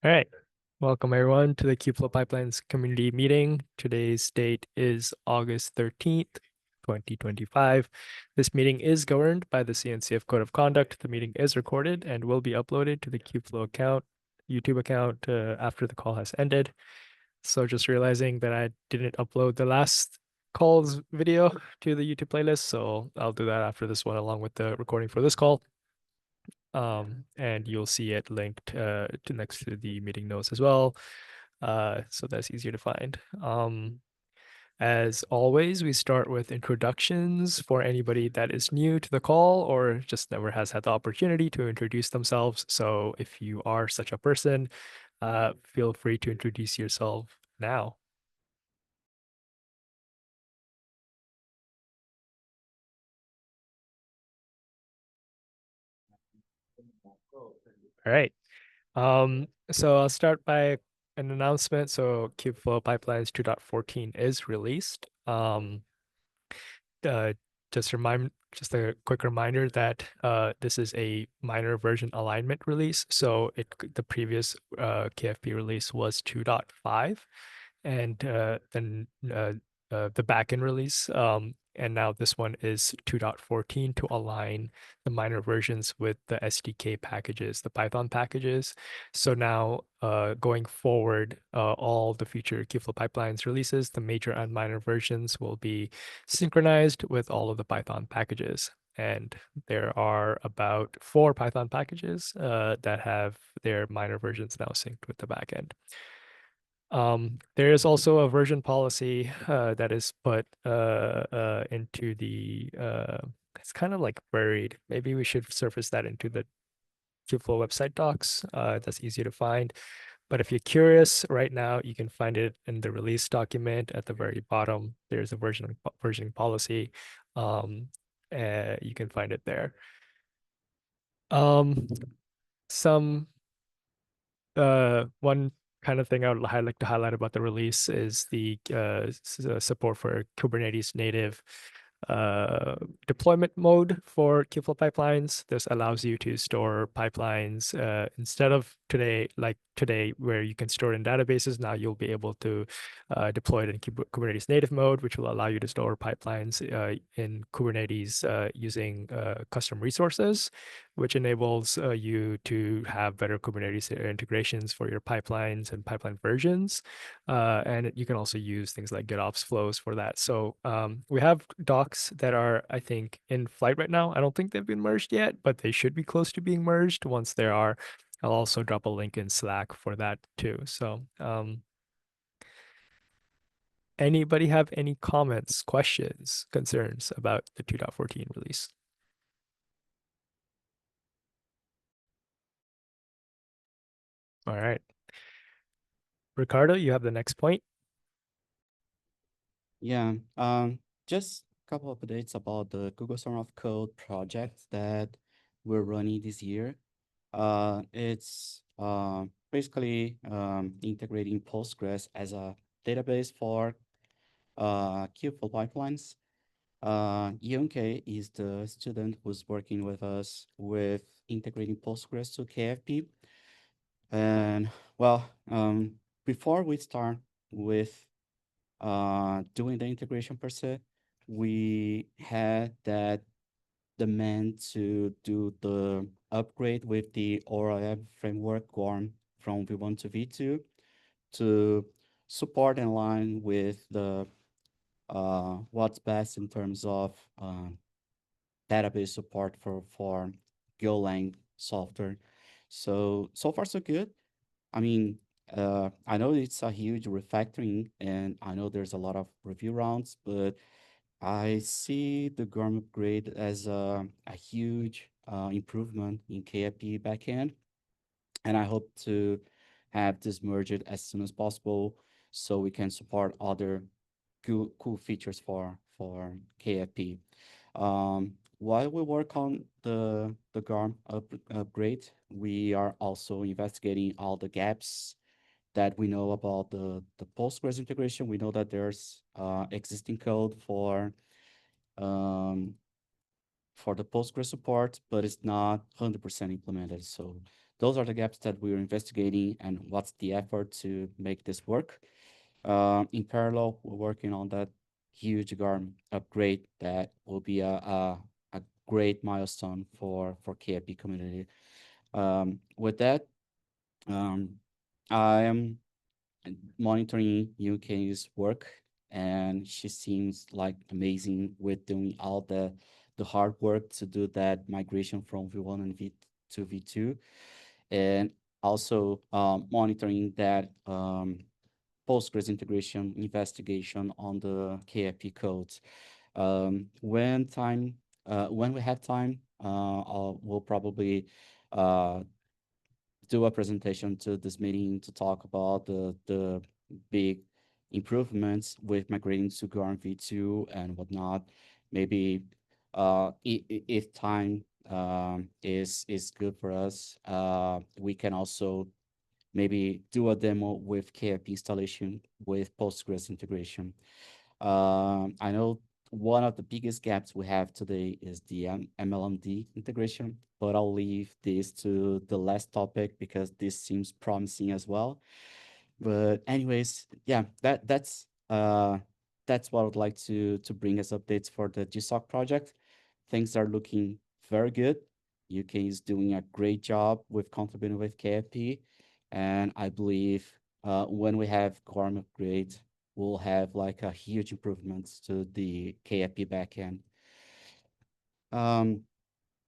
All right. Welcome everyone to the Kubeflow Pipelines community meeting. Today's date is August 13th, 2025. This meeting is governed by the CNCF Code of Conduct. The meeting is recorded and will be uploaded to the Kubeflow YouTube account after the call has ended. So just realizing that I didn't upload the last call's video to the YouTube playlist, so I'll do that after this one along with the recording for this call. And you'll see it linked to next to the meeting notes as well. So that's easier to find. As always, we start with introductions for anybody that is new to the call or just never has had the opportunity to introduce themselves. So if you are such a person, feel free to introduce yourself now. All right. So I'll start by an announcement. So Kubeflow Pipelines 2.14 is released. Uh, just a quick reminder that this is a minor version alignment release. So the previous KFP release was 2.5, and then the backend release. And now this one is 2.14 to align the minor versions with the SDK packages, the Python packages. So now going forward, all the future Kubeflow pipelines releases, the major and minor versions will be synchronized with all of the Python packages. And there are about 4 Python packages that have their minor versions now synced with the backend. There is also a version policy that is put into the, it's kind of like buried. Maybe we should surface that into the Kubeflow website docs. That's easier to find. But if you're curious right now, you can find it in the release document at the very bottom. There's a versioning policy. You can find it there. Um, some One kind of thing I would like to highlight about the release is the support for Kubernetes native deployment mode for Kubeflow pipelines. This allows you to store pipelines instead of today, where you can store it in databases. Now you'll be able to deploy it in Kubernetes native mode, which will allow you to store pipelines in Kubernetes using custom resources, which enables you to have better Kubernetes integrations for your pipelines and pipeline versions. And you can also use things like GitOps flows for that. So we have docs that are, I think, in flight right now. I don't think they've been merged yet, but they should be close to being merged. Once they are, I'll also drop a link in Slack for that too. So anybody have any comments, questions, concerns about the 2.14 release? All right. Ricardo, you have the next point. Yeah, just a couple of updates about the Google Summer of Code project that we're running this year. It's basically integrating Postgres as a database for Kubeflow pipelines. Yonke is the student who's working with us with integrating Postgres to KFP. And well, before we start with doing the integration per se, we had that demand to do the upgrade with the ORM framework GORM from V1 to V2 to support in line with the what's best in terms of database support for Golang software. So far so good. I mean, I know it's a huge refactoring, and I know there's a lot of review rounds, but I see the GORM upgrade as a huge improvement in KIP backend, and I hope to have this merged as soon as possible so we can support other cool features for KFP. While we work on the GORM upgrade, we are also investigating all the gaps that we know about the Postgres integration. We know that there's existing code um, for the Postgres support, but it's not 100% implemented. So those are the gaps that we're investigating and what's the effort to make this work. In parallel, we're working on that huge GARM upgrade that will be a great milestone for KIP community. With that, um, I am monitoring UK's work, and she seems like amazing with doing all the hard work to do that migration from V1 and V to V2, and also monitoring that Postgres integration investigation on the KFP codes. When we have time, we'll probably uh, do a presentation to this meeting to talk about the big improvements with migrating to GRM v2 and whatnot. Maybe if time is good for us, we can also maybe do a demo with KFP installation with Postgres integration. I know one of the biggest gaps we have today is the MLMD integration, but I'll leave this to the last topic because this seems promising as well. But anyways, yeah, that's what I'd like to bring as updates for the GSOC project. Things are looking very good. UK is doing a great job with contributing with KFP, and I believe when we have Quorum upgrade, we'll have like a huge improvements to the KFP backend. Um,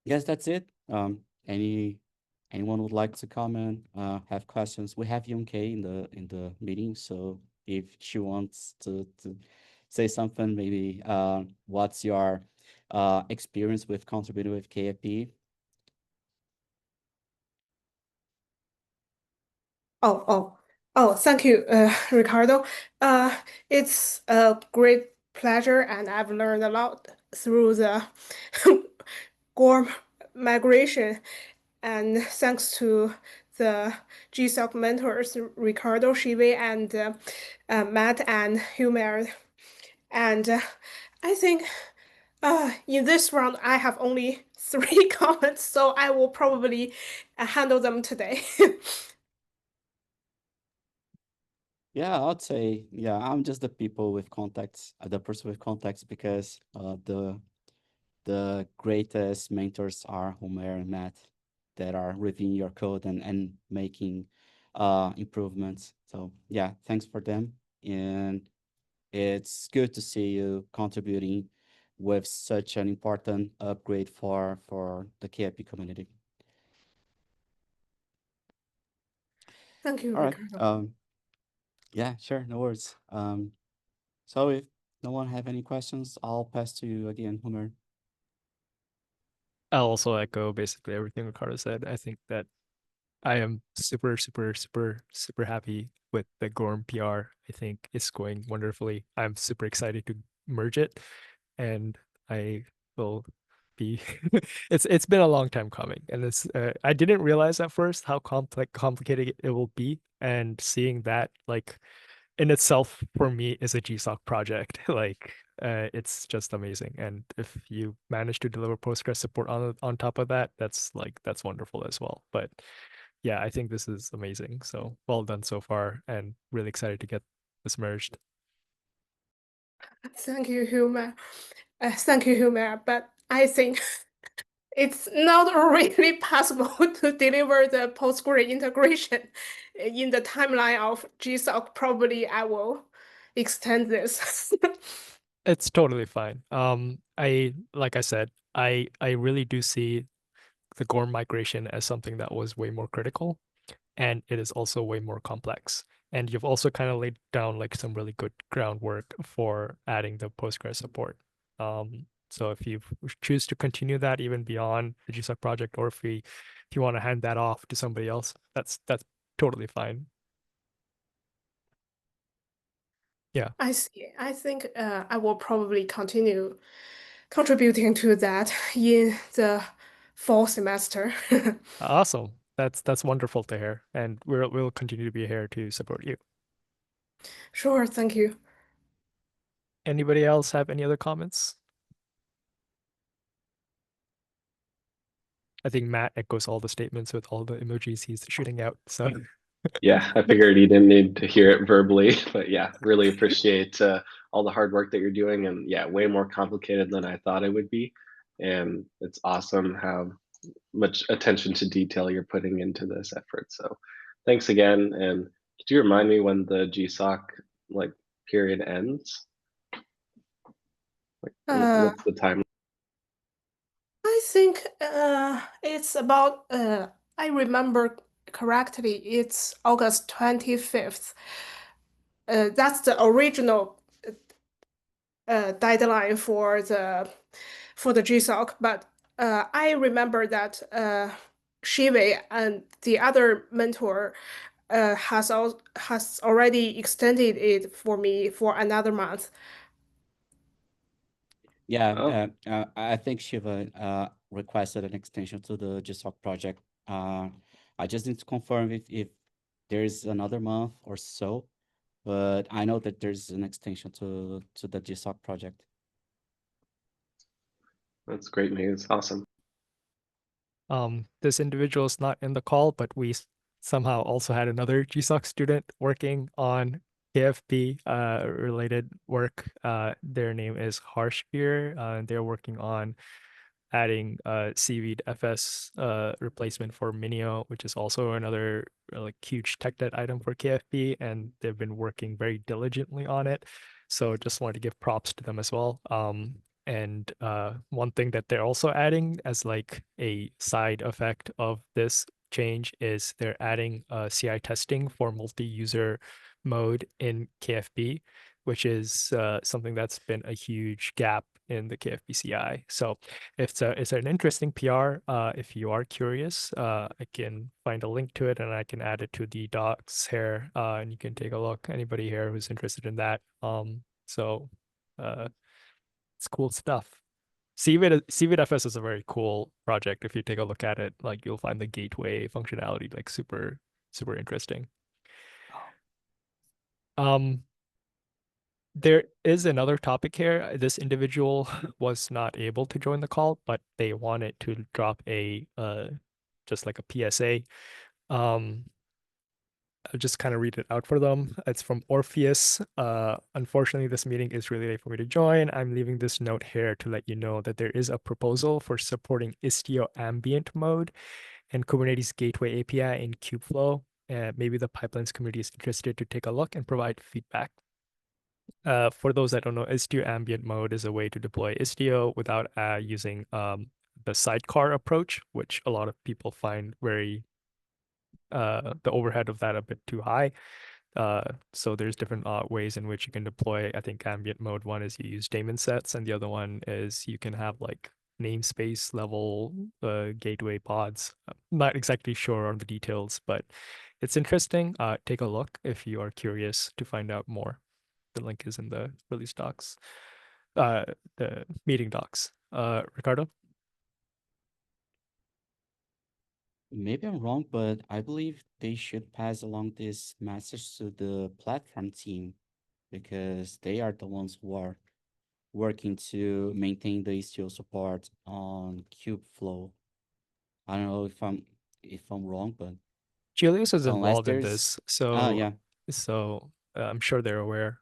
yes, that's it. Anyone would like to comment, have questions? We have Yoon-K in the meeting, so if she wants to say something, maybe what's your experience with contributing with KFP? Oh, oh, oh, thank you, Ricardo. Uh, it's a great pleasure, and I've learned a lot through the Gorm migration. And thanks to the GSOC mentors, Ricardo, Shive, and Matt and Humer. And I think in this round, I have only three comments, so I will probably handle them today. Yeah, I'd say, yeah, I'm just the people with contacts, the person with contacts because the greatest mentors are Homer and Matt that are reviewing your code and making improvements. So yeah, thanks for them. And it's good to see you contributing with such an important upgrade for the KIP community. Thank you, All right. Ricardo. Yeah, sure, no worries. So if no one have any questions, I'll pass to you again, Homer. I'll also echo basically everything Ricardo said. I think that I am super, super, super, super happy with the Gorm PR. I think it's going wonderfully. I'm super excited to merge it, and I will be. It's been a long time coming, and it's I didn't realize at first how complicated it will be, and seeing that like in itself for me is a GSOC project. Like it's just amazing. And if you manage to deliver Postgres support on top of that, that's wonderful as well. But yeah, I think this is amazing. So well done so far, and really excited to get this merged. Thank you, Huma. Thank you, Huma. But I think it's not really possible to deliver the Postgre integration in the timeline of GSOC. Probably I will extend this. It's totally fine. I like I said, I really do see the Gorm migration as something that was way more critical, and it is also way more complex. And you've also kind of laid down like some really good groundwork for adding the Postgres support. So if you choose to continue that even beyond the GSOC project, or if you want to hand that off to somebody else, that's totally fine. Yeah, I see. I think I will probably continue contributing to that in the fall semester. awesome. That's wonderful to hear, and we'll continue to be here to support you. Sure, thank you. Anybody else have any other comments? I think Matt echoes all the statements with all the emojis he's shooting out. So Yeah, I figured you didn't need to hear it verbally, but yeah, really appreciate all the hard work that you're doing, and yeah, way more complicated than I thought it would be. And it's awesome how much attention to detail you're putting into this effort. So thanks again. And could you remind me when the GSOC like period ends? Like Uh, what's the time? I think it's about I remember correctly, it's August 25th. That's the original deadline for the GSOC, but I remember that Shive and the other mentor has already extended it for me for another month. Yeah, Oh, I think Shiva requested an extension to the GSOC project. I just need to confirm if there's another month or so, but I know that there's an extension to the GSOC project. that's great news. Awesome. this individual is not in the call, but we somehow also had another GSOC student working on KFP related work. Their name is Harshbir. They're working on adding CV'd FS replacement for Minio, which is also another like huge tech debt item for KFP, and they've been working very diligently on it. So just wanted to give props to them as well. And one thing that they're also adding as like a side effect of this change is they're adding CI testing for multi-user mode in KFP, which is something that's been a huge gap in the KFP CI. So it's an interesting PR. If you are curious, I can find a link to it and I can add it to the docs here, and you can take a look. Anybody here who's interested in that. So uh, it's cool stuff. CVidFS is a very cool project. If you take a look at it, like you'll find the gateway functionality like super interesting. Um, there is another topic here. This individual was not able to join the call, but they wanted to drop a just like a PSA. I'll just kind of read it out for them. It's from Orpheus. Unfortunately, this meeting is really late for me to join. I'm leaving this note here to let you know that there is a proposal for supporting Istio ambient mode and Kubernetes Gateway API in Kubeflow. Maybe the pipelines community is interested to take a look and provide feedback. For those that don't know, Istio ambient mode is a way to deploy Istio without using the sidecar approach, which a lot of people find very the overhead of that a bit too high. So there's different ways in which you can deploy. I think ambient mode one is you use daemon sets, and the other one is you can have like namespace level gateway pods. I'm not exactly sure on the details, but it's interesting. Take a look if you are curious to find out more. The link is in the release docs, the meeting docs. Ricardo? Maybe I'm wrong, but I believe they should pass along this message to the platform team because they are the ones who are working to maintain the Istio support on Kubeflow. I don't know if I'm wrong, but Julius is unless involved in there's this, yeah, so I'm sure they're aware.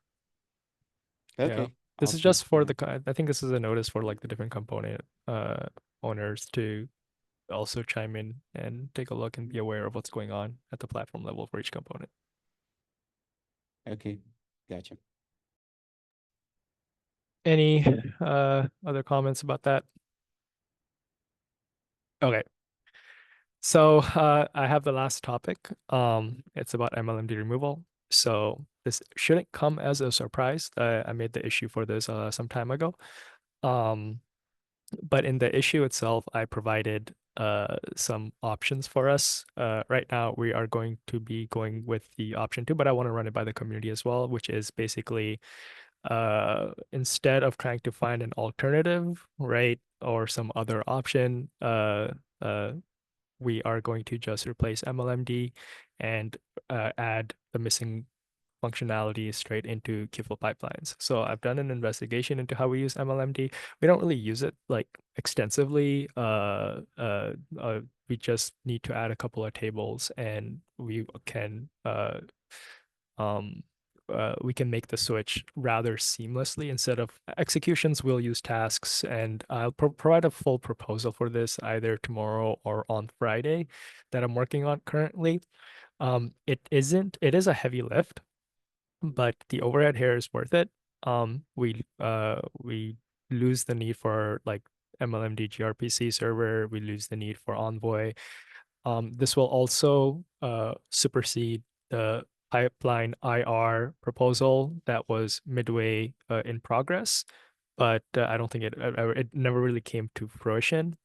Yeah. okay, This is awesome. just for Yeah. the, I think this is a notice for like the different component owners to also chime in and take a look and be aware of what's going on at the platform level for each component. Okay, gotcha. Any other comments about that? Okay. So I have the last topic. It's about MLMD removal. So this shouldn't come as a surprise. I made the issue for this some time ago. Um, but in the issue itself, I provided some options for us. Right now, we are going to be going with the option 2, but I want to run it by the community as well, which is basically instead of trying to find an alternative, right, or some other option, uh, we are going to just replace MLMD and add the missing functionality straight into Kubeflow pipelines. So I've done an investigation into how we use MLMD. We don't really use it like extensively. We just need to add a couple of tables, and we can make the switch rather seamlessly. Instead of executions, we'll use tasks, and I'll provide a full proposal for this either tomorrow or on Friday that I'm working on currently. It is a heavy lift, but the overhead here is worth it. We lose the need for like MLMD gRPC server. We lose the need for Envoy. This will also supersede the pipeline IR proposal that was midway in progress, but I don't think it never really came to fruition.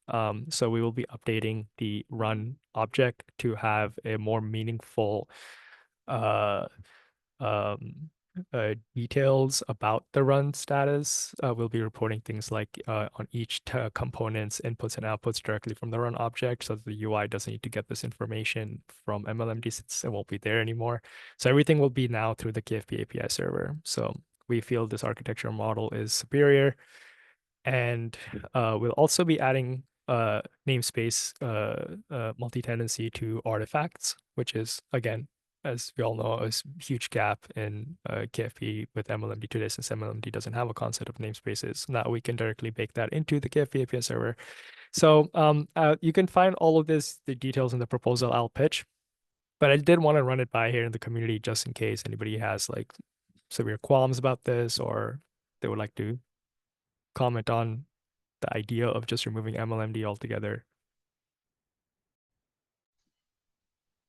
So we will be updating the run object to have a more meaningful uh, um, details about the run status. We'll be reporting things like on each component's inputs and outputs directly from the run object, so the UI doesn't need to get this information from MLMD since it won't be there anymore. So everything will be now through the KFP API server. So we feel this architecture model is superior. And we'll also be adding namespace multi-tenancy to artifacts, which is, again, as we all know, a huge gap in KFP with MLMD today, since MLMD doesn't have a concept of namespaces. Now we can directly bake that into the KFP API server. So you can find all of the details in the proposal I'll pitch, but I did want to run it by here in the community just in case anybody has like severe qualms about this, or they would like to comment on the idea of just removing MLMD altogether.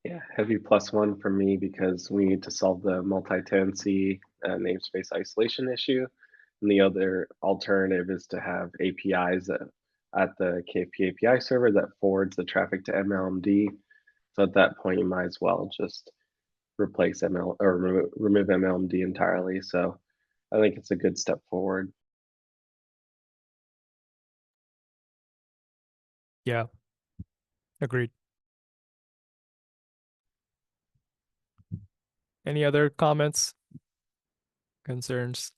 Yeah, heavy +1 for me because we need to solve the multi-tenancy namespace isolation issue. And the other alternative is to have APIs at the KFP API server that forwards the traffic to MLMD. So at that point, you might as well just replace ML or remove MLMD entirely. So I think it's a good step forward. Yeah, agreed. Any other comments, concerns?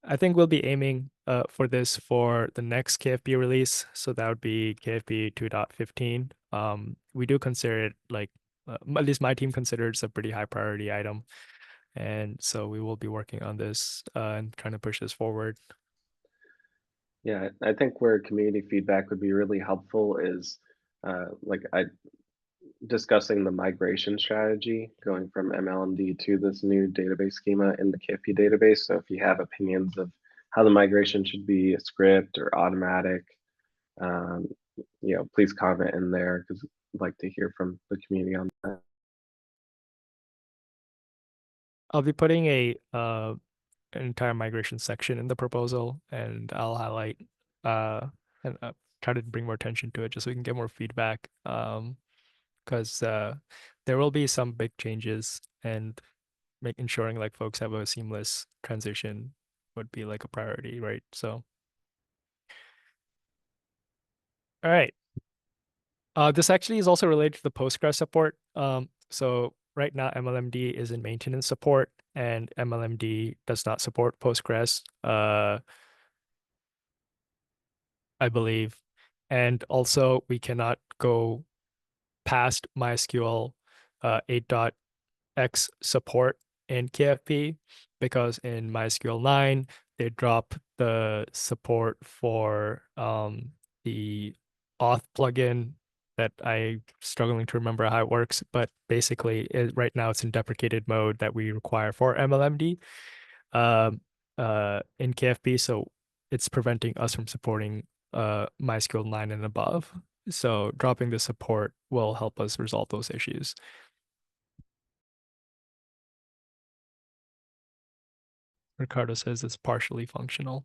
I think we'll be aiming for this for the next KFP release. So that would be KFP 2.15. We do consider it like, at least my team considers a pretty high priority item. And so we will be working on this and trying to push this forward. Yeah, I think where community feedback would be really helpful is discussing the migration strategy going from MLMD to this new database schema in the KFP database. So if you have opinions of how the migration should be a script or automatic, please comment in there because I'd like to hear from the community on that. I'll be putting an entire migration section in the proposal, and I'll highlight and try to bring more attention to it just so we can get more feedback. Because there will be some big changes, and ensuring like folks have a seamless transition would be like a priority, right? So, all right. This actually is also related to the Postgres support. So right now MLMD is in maintenance support, and MLMD does not support Postgres, I believe. And also we cannot go past MySQL 8.x support in KFP, because in MySQL 9 they drop the support for the auth plugin that I'm struggling to remember how it works, but basically right now it's in deprecated mode that we require for MLMD in KFP, so it's preventing us from supporting MySQL 9 and above. So dropping the support will help us resolve those issues. Ricardo says it's partially functional.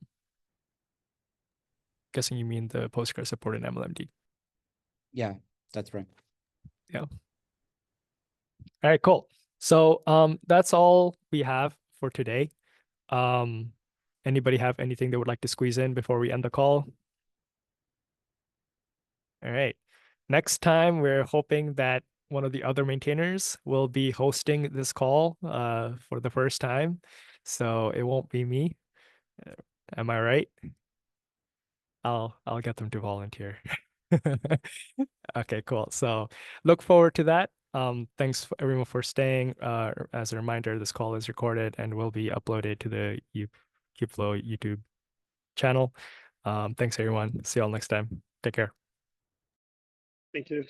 Guessing you mean the Postgres support in MLMD. Yeah, that's right. Yeah. All right, cool. So that's all we have for today. Anybody have anything they would like to squeeze in before we end the call? All right. Next time, we're hoping that one of the other maintainers will be hosting this call for the first time, so it won't be me. Am I right? I'll get them to volunteer. Okay, cool. So look forward to that. Thanks everyone for staying. As a reminder, this call is recorded and will be uploaded to the Kubeflow YouTube channel. Thanks everyone. See y'all next time. Take care. Thank you.